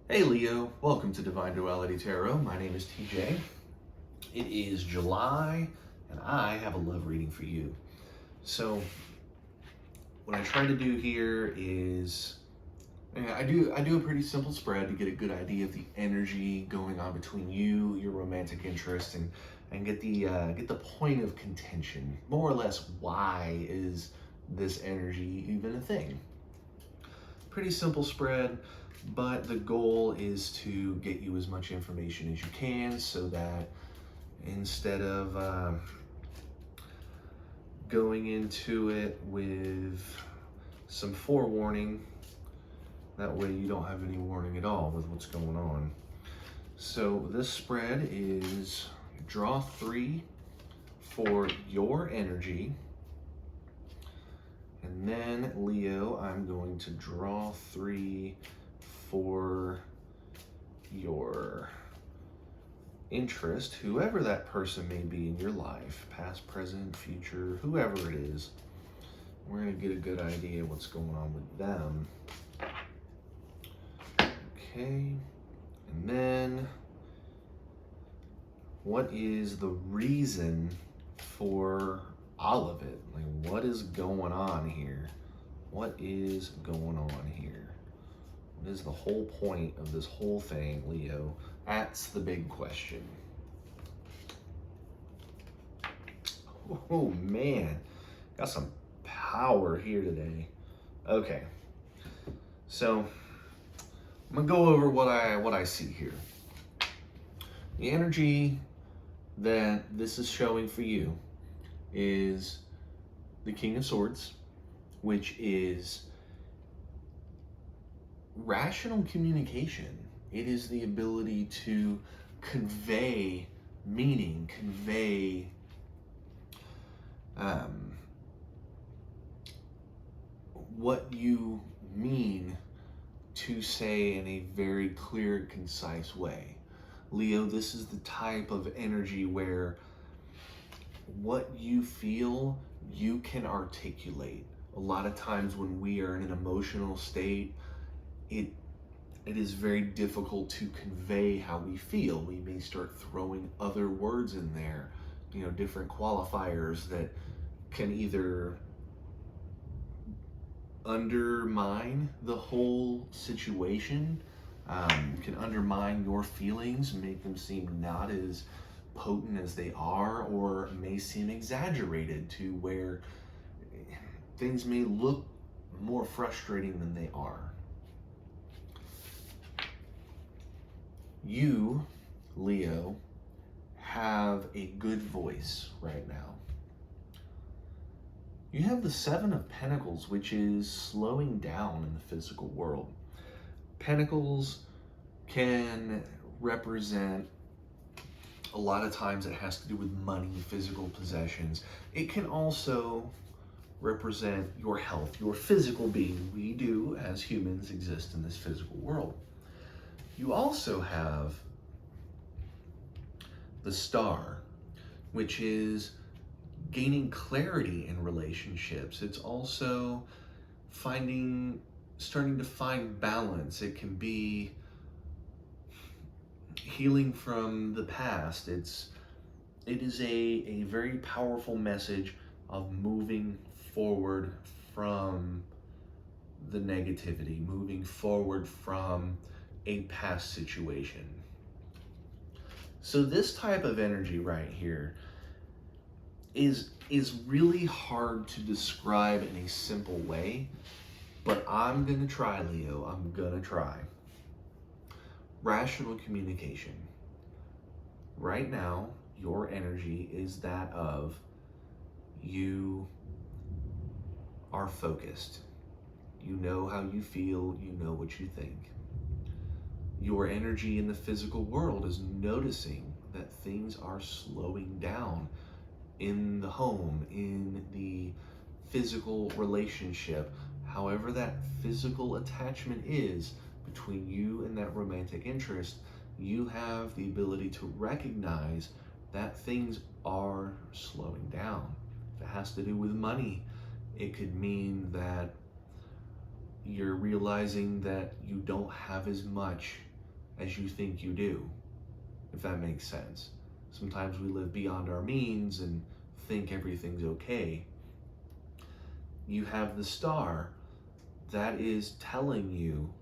Hey Leo, welcome to Divine Duality Tarot. My name is TJ. It is July and I have a love reading for you. So what I try to do here is I do a pretty simple spread to get a good idea of the energy going on between you, your romantic interest, and get the point of contention. More or less, why is this energy even a thing? Pretty simple spread, but the goal is to get you as much information as you can so that instead of going into it with some forewarning, that way you don't have any warning at all with what's going on. So this spread is draw 3 for your energy. And then, Leo, I'm going to draw 3 for your interest, whoever that person may be in your life, past, present, future, whoever it is. We're going to get a good idea of what's going on with them. Okay. And then, what is the reason for all of it? Like, what is going on here? What is going on here? What is the whole point of this whole thing, Leo? That's the big question. Oh man, got some power here today. Okay, so I'm gonna go over what I see here. The energy that this is showing for you is the King of Swords, which is rational communication. It is the ability to convey meaning, convey what you mean to say in a very clear, concise way. Leo, this is the type of energy where what you feel, you can articulate. A lot of times when we are in an emotional state, it is very difficult to convey how we feel. We may start throwing other words in there, different qualifiers that can either undermine the whole situation, can undermine your feelings, make them seem not as potent as they are, or may seem exaggerated to where things may look more frustrating than they are. You, Leo, have a good voice right now. You have the 7 of Pentacles, which is slowing down in the physical world. Pentacles can represent, a lot of times it has to do with money, physical possessions. It can also represent your health, your physical being. We do, as humans, exist in this physical world. You also have the Star, which is gaining clarity in relationships. It's also starting to find balance. It can be healing from the past. It is a very powerful message of moving forward from the negativity, moving forward from a past situation. So this type of energy right here is really hard to describe in a simple way, but I'm gonna try, Leo. I'm gonna try. Rational communication. Right now, your energy is that of you are focused. You know how you feel, you know what you think. Your energy in the physical world is noticing that things are slowing down in the home, in the physical relationship, however that physical attachment is between you and that romantic interest. You have the ability to recognize that things are slowing down. If it has to do with money, it could mean that you're realizing that you don't have as much as you think you do, if that makes sense. Sometimes we live beyond our means and think everything's okay. You have the Star that is telling you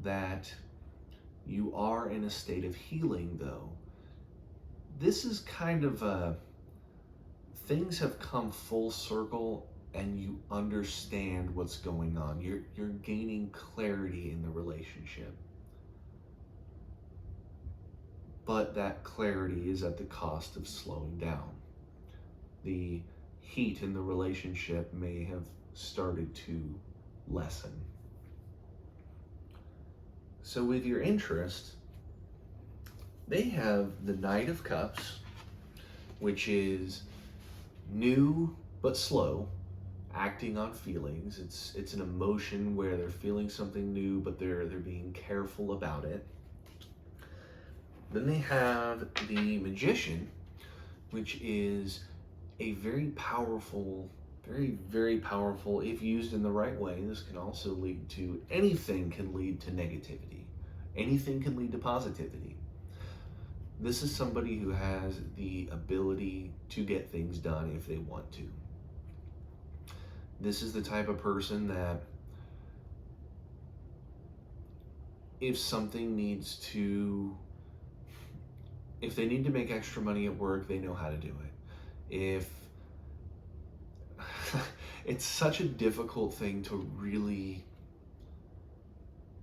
that you are in a state of healing, though. This is kind of things have come full circle and you understand what's going on. You're gaining clarity in the relationship. But that clarity is at the cost of slowing down. The heat in the relationship may have started to lessen. So with your interest, they have the Knight of Cups, which is new but slow, acting on feelings. It's an emotion where they're feeling something new, but they're being careful about it. Then they have the Magician, which is a very powerful, very powerful, if used in the right way. This can also lead to, anything can lead to negativity. Anything can lead to positivity. This is somebody who has the ability to get things done if they want to. This is the type of person that if they need to make extra money at work, they know how to do it. It's such a difficult thing to really,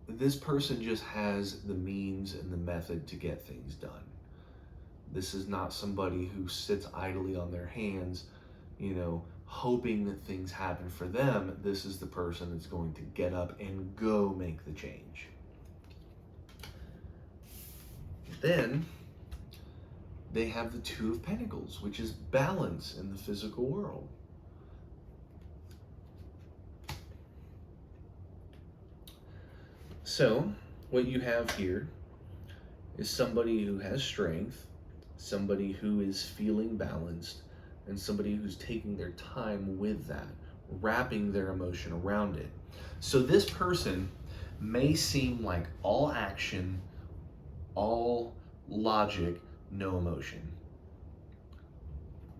this person just has the means and the method to get things done. This is not somebody who sits idly on their hands, hoping that things happen for them. This is the person that's going to get up and go make the change. Then they have the Two of Pentacles, which is balance in the physical world. So what you have here is somebody who has strength, somebody who is feeling balanced, and somebody who's taking their time with that, wrapping their emotion around it. So this person may seem like all action, all logic, no emotion.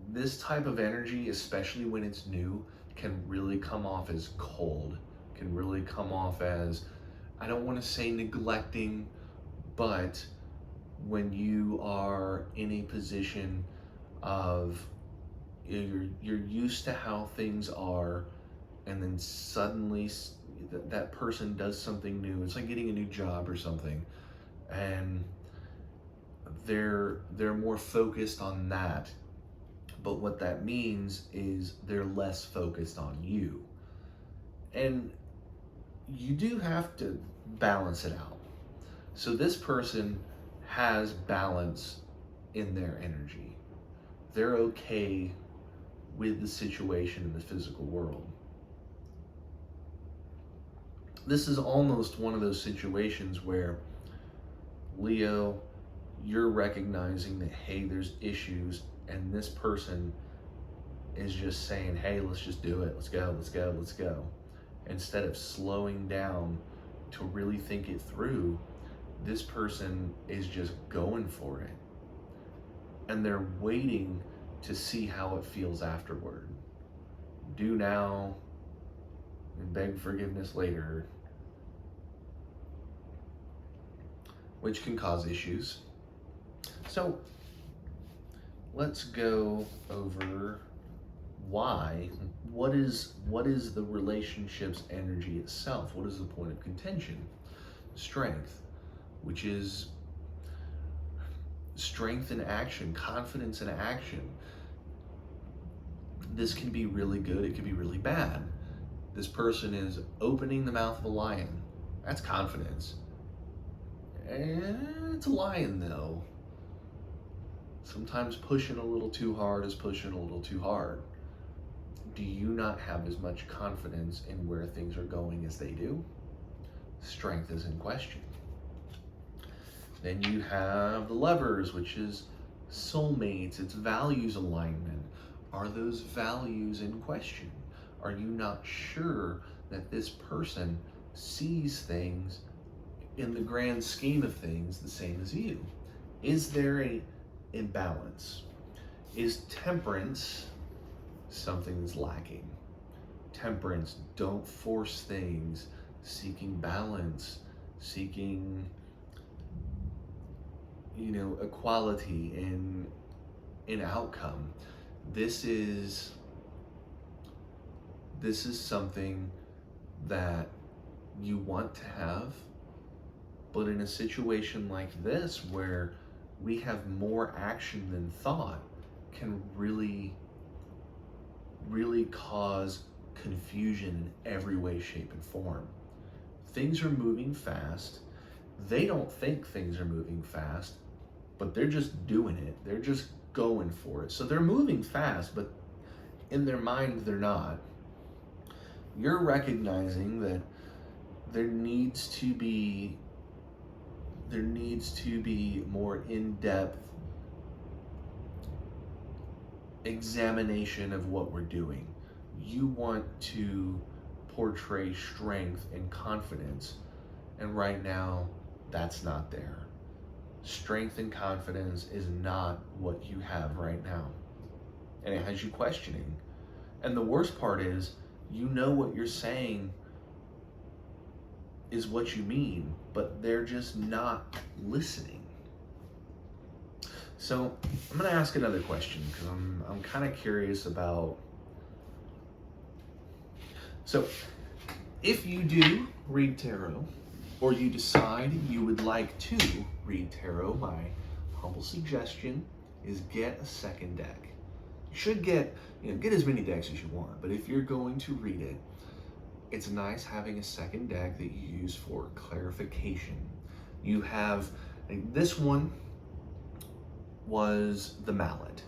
This type of energy, especially when it's new, can really come off as cold, can really come off as, I don't want to say neglecting, but when you are in a position of you're used to how things are, and then suddenly that person does something new. It's like getting a new job or something, and they're more focused on that. But what that means is they're less focused on you. And you do have to balance it out. So this person has balance in their energy. They're okay with the situation in the physical world. This is almost one of those situations where, Leo, you're recognizing that, hey, there's issues, and this person is just saying, hey, let's just do it. Let's go. Instead of slowing down to really think it through, this person is just going for it. And they're waiting to see how it feels afterward. Do now and beg forgiveness later, which can cause issues. So let's go over why. What is the relationship's energy itself? What is the point of contention? Strength, which is strength in action, confidence in action. This can be really good, it can be really bad. This person is opening the mouth of a lion. That's confidence. And it's a lion, though. Sometimes pushing a little too hard is pushing a little too hard. Do you not have as much confidence in where things are going as they do? Strength is in question. Then you have the Lovers, which is soulmates, it's values alignment. Are those values in question? Are you not sure that this person sees things in the grand scheme of things the same as you? Is there a imbalance? Is temperance something that's lacking? Temperance, don't force things, seeking balance, seeking, equality in outcome. This is something that you want to have, but in a situation like this where we have more action than thought, can really cause confusion in every way, shape, and form. Things are moving fast. They don't think things are moving fast, but they're just doing it. They're just going for it. So they're moving fast, but in their mind, they're not. You're recognizing that there needs to be more in-depth examination of what we're doing. You want to portray strength and confidence, and right now that's not there. Strength and confidence is not what you have right now, and it has you questioning. And the worst part is, what you're saying is what you mean, but they're just not listening. So I'm going to ask another question, because I'm kind of curious about. So if you do read tarot, or you decide you would like to read tarot, my humble suggestion is get a second deck. You should get as many decks as you want, but if you're going to read it, it's nice having a second deck that you use for clarification. You have, this one was the mallet.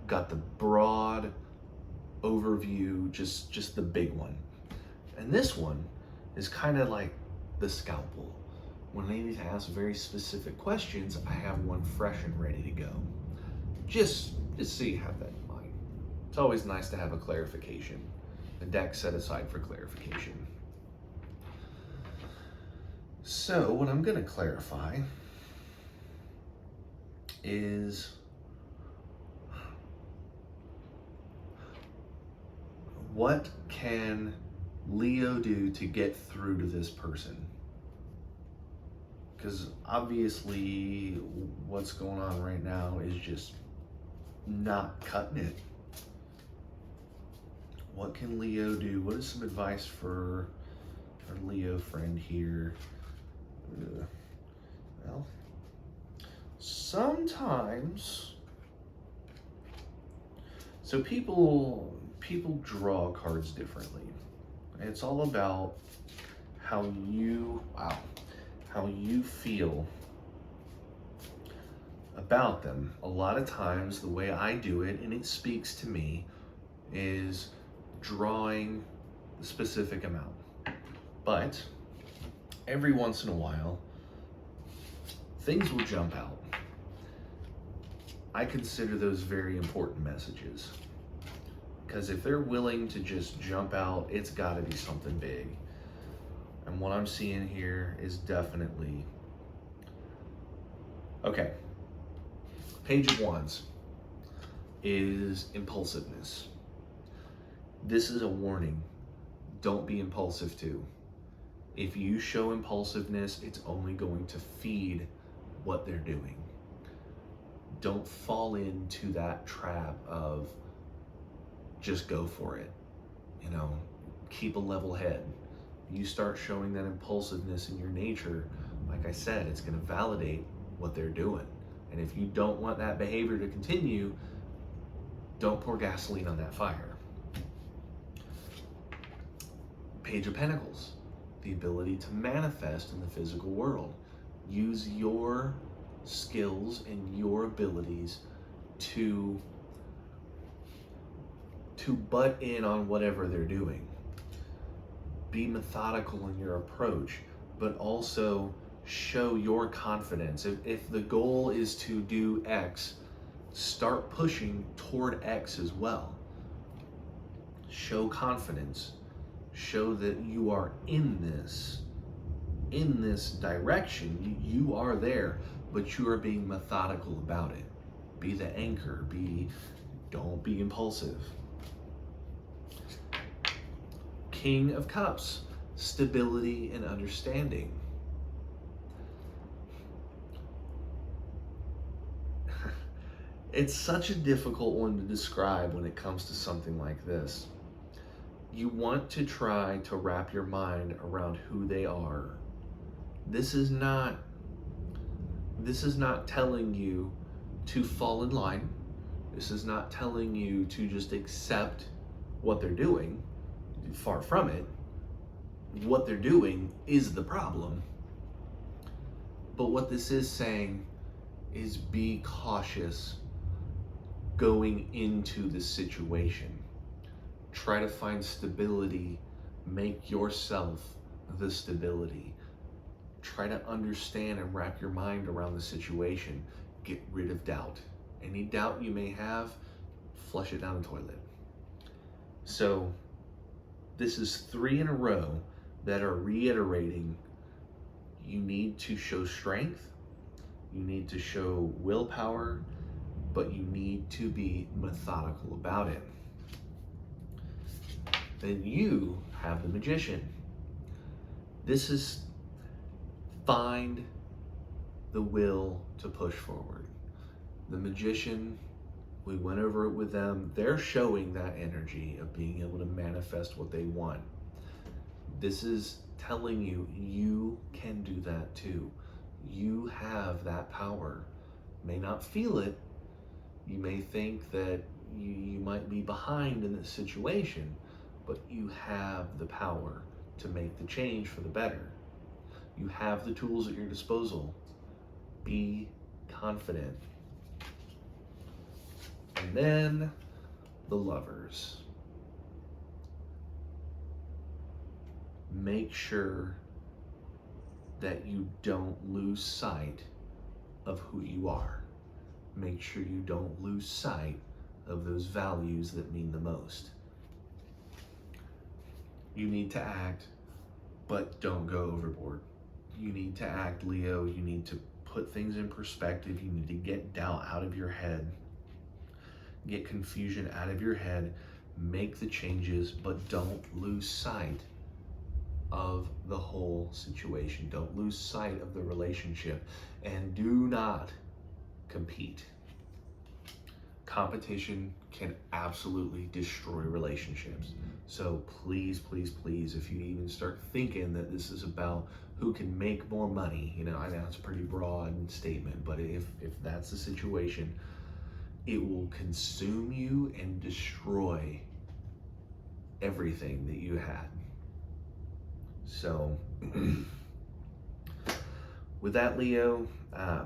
Got the broad overview, just the big one. And this one is kind of like the scalpel. When I need to ask very specific questions, I have one fresh and ready to go. Just so you have that in mind. It's always nice to have a clarification. A deck set aside for clarification. So what I'm going to clarify is what can Leo do to get through to this person? Because obviously what's going on right now is just not cutting it. What can Leo do? What is some advice for our Leo friend here? Well, sometimes, so people draw cards differently. It's all about how you feel about them. A lot of times the way I do it, and it speaks to me, is drawing a specific amount. But every once in a while, things will jump out. I consider those very important messages, because if they're willing to just jump out, it's got to be something big. And what I'm seeing here is definitely, okay, Page of Wands is impulsiveness. This is a warning. Don't be impulsive too. If you show impulsiveness, it's only going to feed what they're doing. Don't fall into that trap of just go for it. Keep a level head. You start showing that impulsiveness in your nature, like I said, it's going to validate what they're doing. And if you don't want that behavior to continue, don't pour gasoline on that fire. Page of Pentacles, the ability to manifest in the physical world. Use your skills and your abilities to butt in on whatever they're doing. Be methodical in your approach, but also show your confidence. If the goal is to do X, start pushing toward X as well. Show confidence. Show that you are in this in this direction. You are there, but you are being methodical about it. Be the anchor. Don't be impulsive. King of Cups, stability and understanding. It's such a difficult one to describe when it comes to something like this. You want to try to wrap your mind around who they are. This is not telling you to fall in line. This is not telling you to just accept what they're doing. Far from it. What they're doing is the problem. But what this is saying is be cautious going into this situation. Try to find stability. Make yourself the stability. Try to understand and wrap your mind around the situation. Get rid of doubt. Any doubt you may have, flush it down the toilet. So this is 3 in a row that are reiterating you need to show strength, you need to show willpower, but you need to be methodical about it. Then you have the Magician. This is find the will to push forward. The Magician, we went over it with them. They're showing that energy of being able to manifest what they want. This is telling you, you can do that too. You have that power. May not feel it. You may think that you might be behind in this situation, but you have the power to make the change for the better. You have the tools at your disposal. Be confident. And then the Lovers. Make sure that you don't lose sight of who you are. Make sure you don't lose sight of those values that mean the most. You need to act, but don't go overboard. You need to act, Leo. You need to put things in perspective. You need to get doubt out of your head. Get confusion out of your head. Make the changes, but don't lose sight of the whole situation. Don't lose sight of the relationship, and do not compete. Competition can absolutely destroy relationships. So please, please, please, if you even start thinking that this is about who can make more money, I know it's a pretty broad statement, but if that's the situation, it will consume you and destroy everything that you had. So with that, Leo, I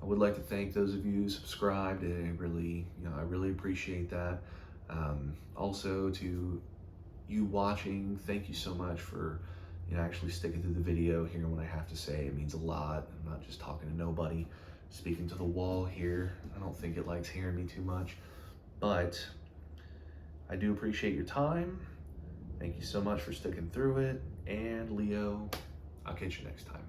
would like to thank those of you who subscribed. I really appreciate that. Also to you watching, thank you so much for actually sticking through the video, hearing what I have to say. It means a lot. I'm not just talking to nobody, speaking to the wall here. I don't think it likes hearing me too much, but I do appreciate your time. Thank you so much for sticking through it. And Leo, I'll catch you next time.